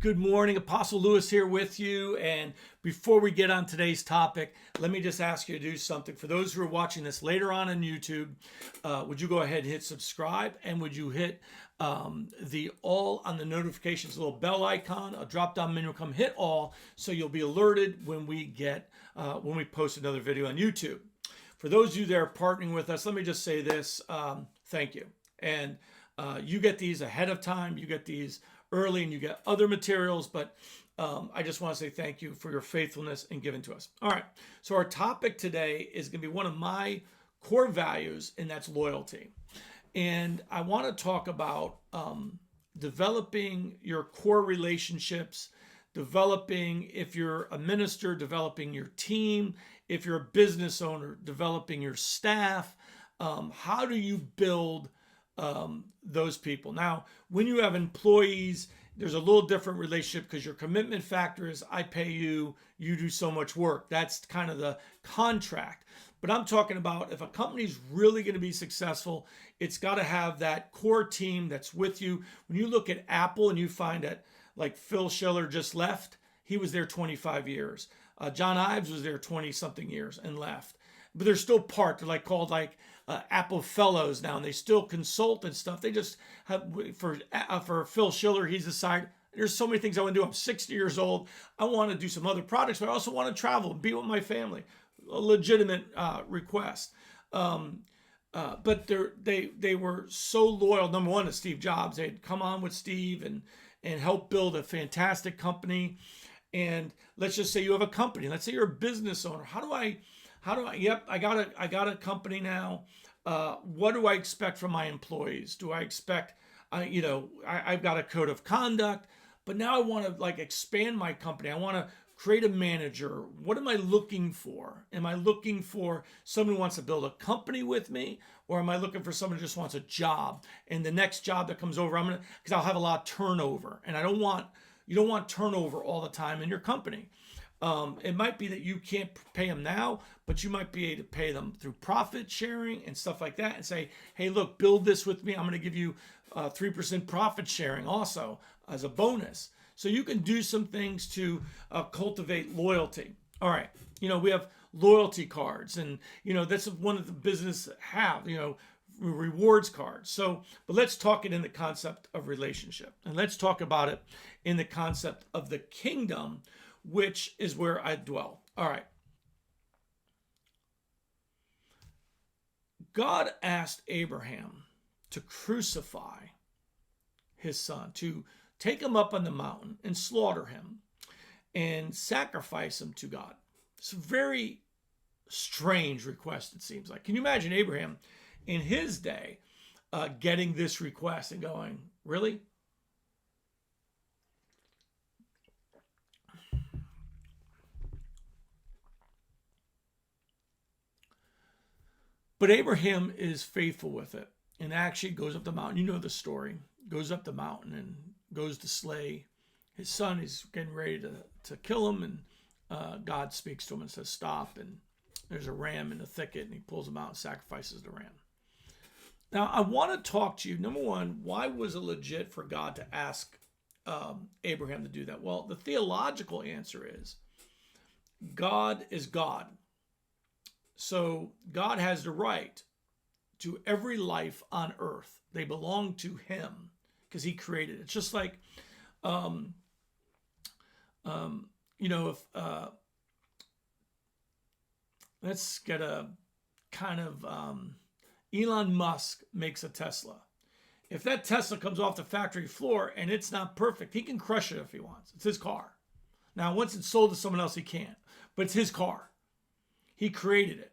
Good morning, Apostle Lewis here with you. And before we get on today's topic, let me just ask you to do something. For those who are watching this later on YouTube, would you go ahead and hit subscribe, and would you hit the all on the notifications, little bell icon, a drop down menu will come, hit all, so you'll be alerted when we post another video on YouTube. For those of you that are partnering with us, let me just say this, thank you. And you get these ahead of time, you get these early, and you get other materials, but I just want to say thank you for your faithfulness in giving to us. All right, so our topic today is going to be one of my core values, and that's loyalty. And I want to talk about developing your core relationships, developing, if you're a minister, developing your team, if you're a business owner, developing your staff. How do you build those people? Now, when you have employees, there's a little different relationship because your commitment factor is I pay you, you do so much work. That's kind of the contract. But I'm talking about if a company's really going to be successful, it's got to have that core team that's with you. When you look at Apple and you find that, like, Phil Schiller just left, he was there 25 years. John Ives was there 20 something years and left. But they're still part. They're called Apple Fellows now, and they still consult and stuff. They just have, for Phil Schiller, he's decided, there's so many things I want to do. I'm 60 years old. I want to do some other projects, but I also want to travel and be with my family. A legitimate request. But they were so loyal, number one, to Steve Jobs. They'd come on with Steve and help build a fantastic company. And let's just say you have a company. Let's say you're a business owner. Yep, I got a company now. What do I expect from my employees? Do I expect, I've got a code of conduct, but now I want to expand my company. I want to create a manager. What am I looking for? Am I looking for someone who wants to build a company with me? Or am I looking for someone who just wants a job? And the next job that comes over, because I'll have a lot of turnover. And you don't want turnover all the time in your company. It might be that you can't pay them now, but you might be able to pay them through profit sharing and stuff like that, and say, hey, look, build this with me. I'm going to give you 3% profit sharing also as a bonus. So you can do some things to cultivate loyalty. All right. We have loyalty cards, and, that's one of the business have, rewards cards. So, but let's talk it in the concept of relationship, and let's talk about it in the concept of the kingdom, which is where I dwell. All right. God asked Abraham to crucify his son, to take him up on the mountain and slaughter him and sacrifice him to God. It's a very strange request, it seems like. Can you imagine Abraham in his day getting this request and going, really? But Abraham is faithful with it and actually goes up the mountain. You know the story. Goes up the mountain and goes to slay his son. He's getting ready to kill him, and God speaks to him and says, stop. And there's a ram in the thicket, and he pulls him out and sacrifices the ram. Now, I want to talk to you. Number one, why was it legit for God to ask Abraham to do that? Well, the theological answer is God is God. So God has the right to every life on earth. They belong to him because he created it. It's just like, if let's get a kind of Elon Musk makes a Tesla. If that Tesla comes off the factory floor and it's not perfect, he can crush it if he wants. It's his car. Now, once it's sold to someone else, he can't. But it's his car. He created it.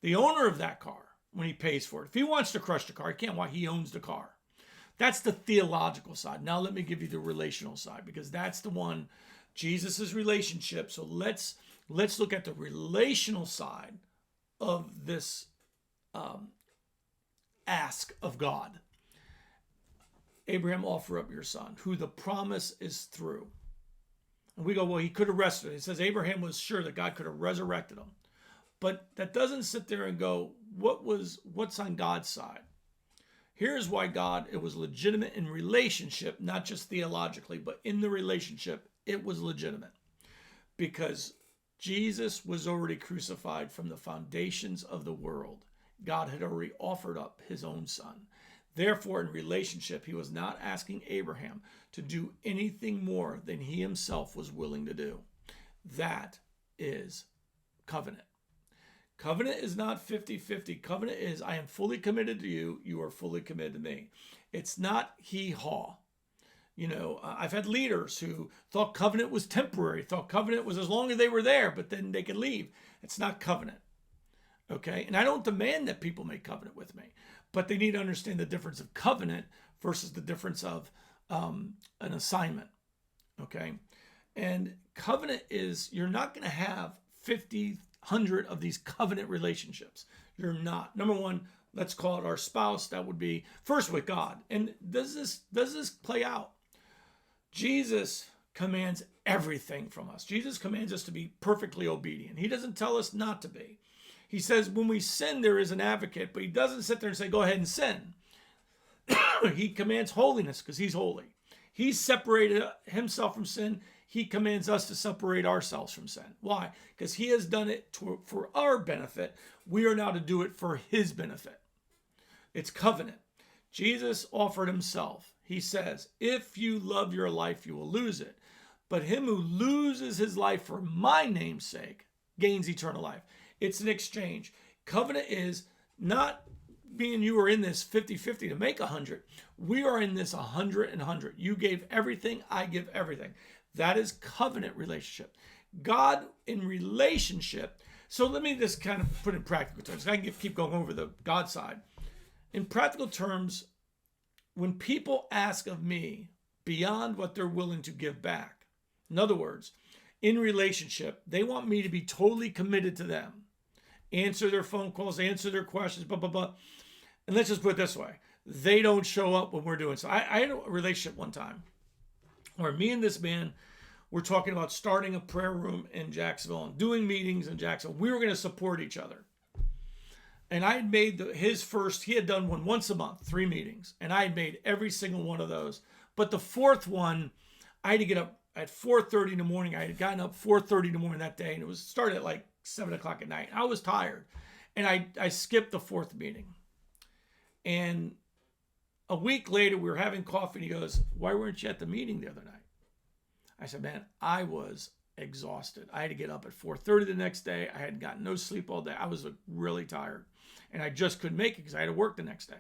The owner of that car, when he pays for it, if he wants to crush the car, he can't. Why? He owns the car. That's the theological side. Now let me give you the relational side, because that's the one, Jesus' relationship. So let's look at the relational side of this ask of God. Abraham, offer up your son, who the promise is through. And we go, well, he could have rested. It says Abraham was sure that God could have resurrected him. But that doesn't sit there and go, what's on God's side? Here's why God, it was legitimate in relationship, not just theologically, but in the relationship, it was legitimate. Because Jesus was already crucified from the foundations of the world. God had already offered up his own son. Therefore, in relationship, he was not asking Abraham to do anything more than he himself was willing to do. That is covenant. Covenant is not 50-50. Covenant is, I am fully committed to you. You are fully committed to me. It's not hee-haw. I've had leaders who thought covenant was temporary, thought covenant was as long as they were there, but then they could leave. It's not covenant. Okay? And I don't demand that people make covenant with me, but they need to understand the difference of covenant versus the difference of an assignment. Okay? And covenant is, you're not going to have 50, 100 of these covenant relationships. You're not. Number one, let's call it our spouse. That would be first with God. And does this play out? Jesus commands everything from us. Jesus commands us to be perfectly obedient. He doesn't tell us not to be. He says when we sin, there is an advocate, but he doesn't sit there and say, go ahead and sin. He commands holiness because he's holy. He's separated himself from sin. He commands us to separate ourselves from sin. Why? Because he has done it for our benefit. We are now to do it for his benefit. It's covenant. Jesus offered himself. He says, if you love your life, you will lose it. But him who loses his life for my name's sake gains eternal life. It's an exchange. Covenant is not me and you are in this 50-50 to make 100. We are in this 100 and 100. You gave everything, I give everything. That is covenant relationship. God in relationship. So let me just kind of put in practical terms. I can keep going over the God side. In practical terms, when people ask of me beyond what they're willing to give back, in other words, in relationship, they want me to be totally committed to them, answer their phone calls, answer their questions, blah, blah, blah. And let's just put it this way. They don't show up when we're doing so. I had a relationship one time where me and this man were talking about starting a prayer room in Jacksonville and doing meetings in Jacksonville. We were going to support each other. And I had made he had done one once a month, 3 meetings. And I had made every single one of those. But the fourth one, I had to get up at 4:30 in the morning. I had gotten up 4:30 in the morning that day. And it was started at like 7 o'clock at night. I was tired. And I skipped the 4th meeting. And a week later, we were having coffee. And he goes, why weren't you at the meeting the other night? I said, man, I was exhausted. I had to get up at 4:30 the next day. I had gotten no sleep all day. I was really tired. And I just couldn't make it because I had to work the next day.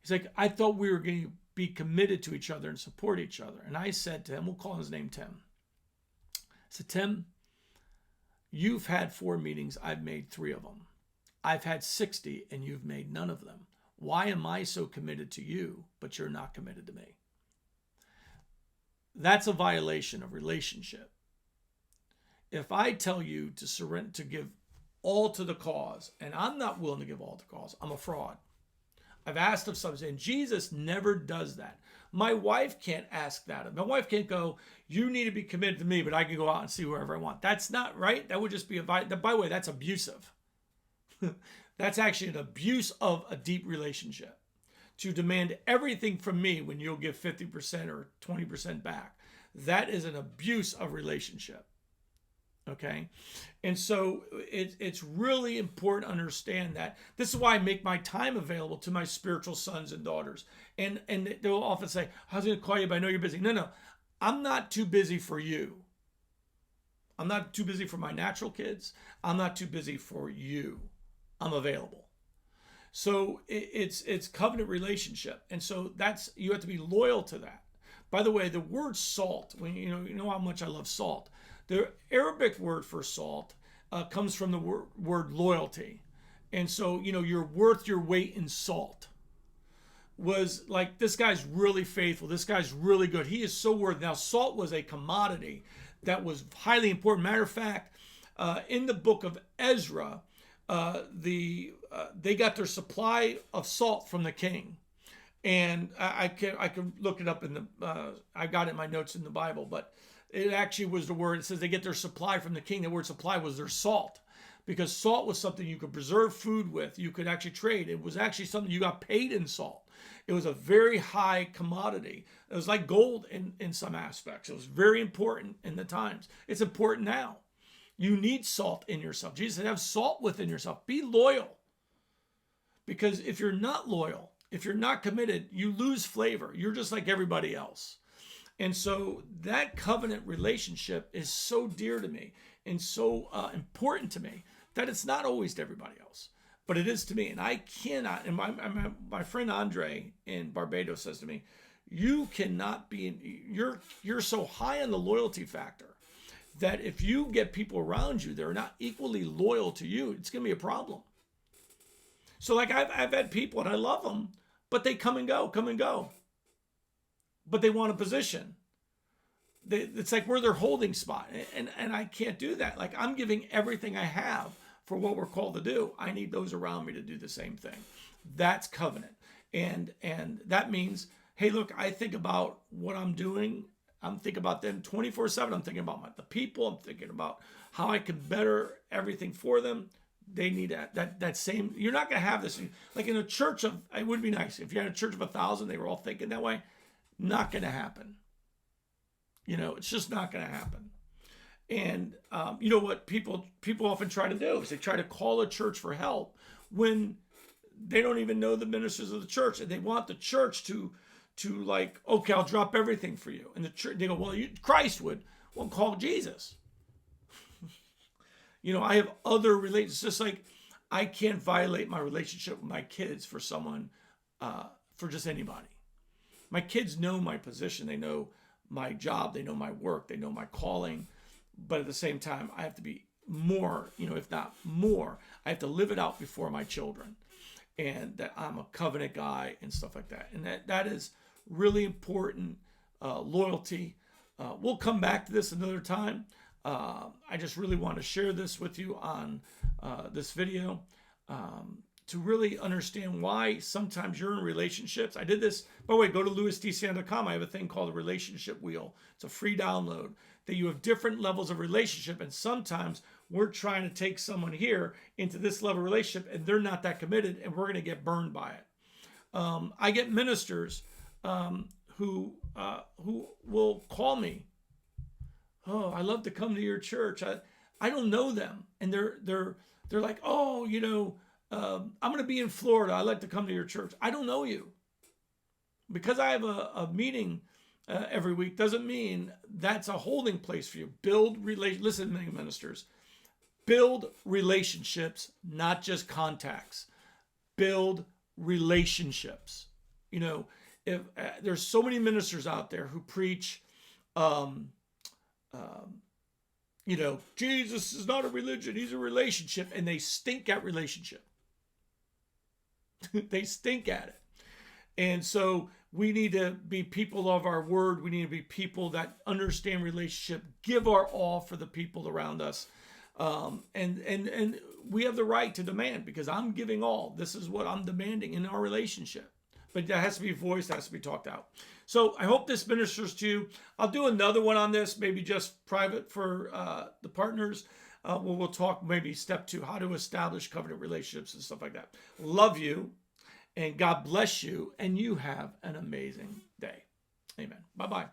He's like, I thought we were going to be committed to each other and support each other. And I said to him, we'll call his name Tim. I said, Tim, you've had 4 meetings. I've made 3 of them. I've had 60 and you've made none of them. Why am I so committed to you, but you're not committed to me? That's a violation of relationship. If I tell you to surrender, to give all to the cause, and I'm not willing to give all to the cause, I'm a fraud. I've asked of something, and Jesus never does that. My wife can't ask that. My wife can't go, you need to be committed to me, but I can go out and see whoever I want. That's not right. That would just be by the way, that's abusive. That's actually an abuse of a deep relationship. To demand everything from me when you'll give 50% or 20% back. That is an abuse of relationship. Okay? And so it's really important to understand that. This is why I make my time available to my spiritual sons and daughters. And they'll often say, I was going to call you, but I know you're busy. No. I'm not too busy for you. I'm not too busy for my natural kids. I'm not too busy for you. I'm available. So it's covenant relationship. And so you have to be loyal to that. By the way, the word salt, when you know how much I love salt. The Arabic word for salt comes from the word loyalty. And so, you're worth your weight in salt. Was like, this guy's really faithful. This guy's really good. He is so worth. Now, salt was a commodity that was highly important. Matter of fact, in the book of Ezra, they got their supply of salt from the king. And I can look it up I got it in my notes in the Bible, but it actually was the word. It says they get their supply from the king. The word supply was their salt, because salt was something you could preserve food with. You could actually trade. It was actually something you got paid in salt. It was a very high commodity. It was like gold in some aspects. It was very important in the times. It's important now. You need salt in yourself. Jesus said, have salt within yourself. Be loyal. Because if you're not loyal, if you're not committed, you lose flavor. You're just like everybody else. And so that covenant relationship is so dear to me and so important to me that it's not always to everybody else, but it is to me. And I cannot, and my friend Andre in Barbados says to me, you cannot be, you're so high on the loyalty factor that if you get people around you that are not equally loyal to you, it's going to be a problem. So like I've had people, and I love them, but they come and go. But they want a position. It's like we're their holding spot. And I can't do that. Like I'm giving everything I have for what we're called to do. I need those around me to do the same thing. That's covenant. And that means, hey, look, I think about what I'm doing. I'm thinking about them 24/7. I'm thinking about the people. I'm thinking about how I can better everything for them. They need that same. You're not going to have this. Like in a church of, it would be nice if you had a church of 1,000, they were all thinking that way. Not going to happen. It's just not going to happen. And you know what people often try to do is they try to call a church for help when they don't even know the ministers of the church, and they want the church to like, okay, I'll drop everything for you. And the church, they go, well, Christ would. Well, call Jesus. I have other relationships. Just like I can't violate my relationship with my kids for someone, for just anybody. My kids know my position. They know my job. They know my work. They know my calling. But at the same time, I have to be more, if not more, I have to live it out before my children. And that I'm a covenant guy and stuff like that. And that is really important, loyalty. We'll come back to this another time. I just really want to share this with you on this video to really understand why sometimes you're in relationships. I did this, by the way, go to lewisdcn.com. I have a thing called a relationship wheel. It's a free download that you have different levels of relationship. And sometimes we're trying to take someone here into this level of relationship and they're not that committed and we're going to get burned by it. I get ministers who will call me. Oh, I love to come to your church. I don't know them. And they're like, oh, I'm going to be in Florida. I'd like to come to your church. I don't know you. Because I have a meeting every week doesn't mean that's a holding place for you. Listen, many ministers, build relationships, not just contacts. Build relationships. If there's so many ministers out there who preach, Jesus is not a religion, he's a relationship, and they stink at relationship. They stink at it. And so we need to be people of our word. We need to be people that understand relationship, give our all for the people around us. And we have the right to demand, because I'm giving all. This is what I'm demanding in our relationship. But that has to be voiced, that has to be talked out. So I hope this ministers to you. I'll do another one on this, maybe just private for the partners. Where we'll talk maybe step 2, how to establish covenant relationships and stuff like that. Love you, and God bless you, and you have an amazing day. Amen. Bye-bye.